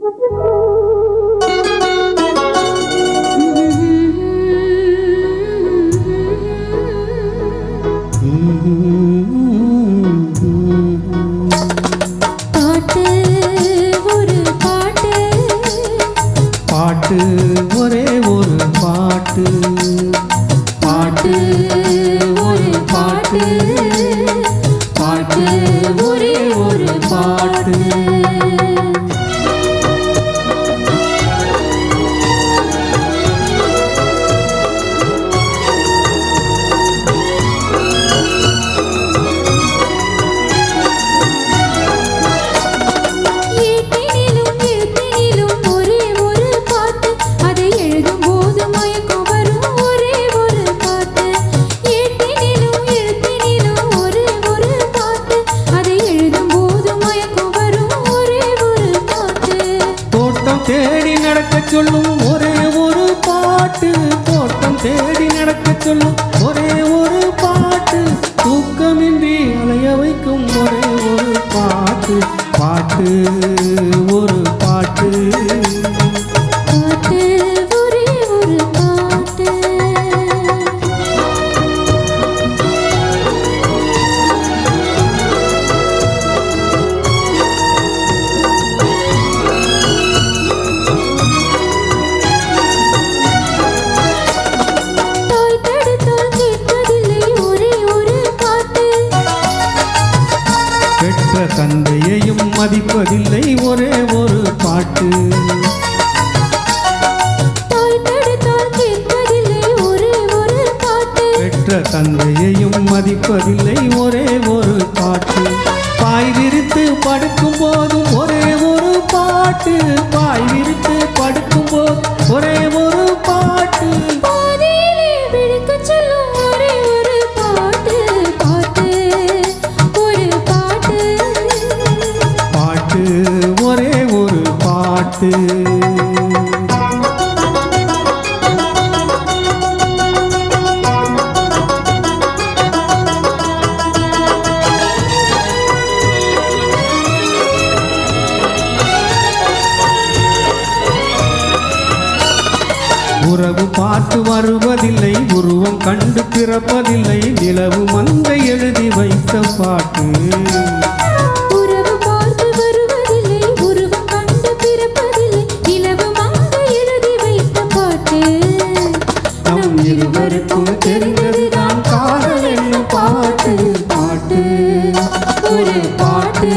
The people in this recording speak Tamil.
பாட்டு ஒரே ஒரு பாட்டு, பாட்டு ஒரு பாட்டு, பாட்டு ஒரே ஒரு பாட்டு. தேடி நடக்க சொல்லும் ஒரே ஒரு பாட்டு, தோட்டம் தேடி நடக்க சொல்லும் ஒரே ஒரு பாட்டு, தூக்கமின்றி அலைய வைக்கும் ஒரே ஒரு பாட்டு, பாட்டு ஒரு பாட்டு, பாட்டு ஒரே ஒரு பாட்டு. பெற்ற தந்தையையும் மதிப்பதில்லை ஒரே ஒரு பாட்டு, பெற்ற தந்தையையும் மதிப்பதில்லை ஒரே ஒரு பாட்டு, பாய் விரித்து படுக்கும் போதும் ஒரே ஒரு பாட்டு, பாய் விரித்து படுக்கும் போது ஒரே ஒரு பாட்டு, பாட்டு ஒரே ஒரு பாட்டு. உறவு பார்த்து வருவதில்லை, உருவம் கண்டு பிறப்பதில்லை, நிலவு மங்கை எழுதி வைத்த பாட்டு, உறவு பார்த்து வருவதில்லை, உருவம் கண்டு பிறப்பதில்லை, நிலவு மங்கை எழுதி வைத்த பாட்டு. நம் இருவருக்கும் தெரிந்ததுதான் காதல் என்னும் பாட்டு, பாட்டு ஒரு பாட்டு.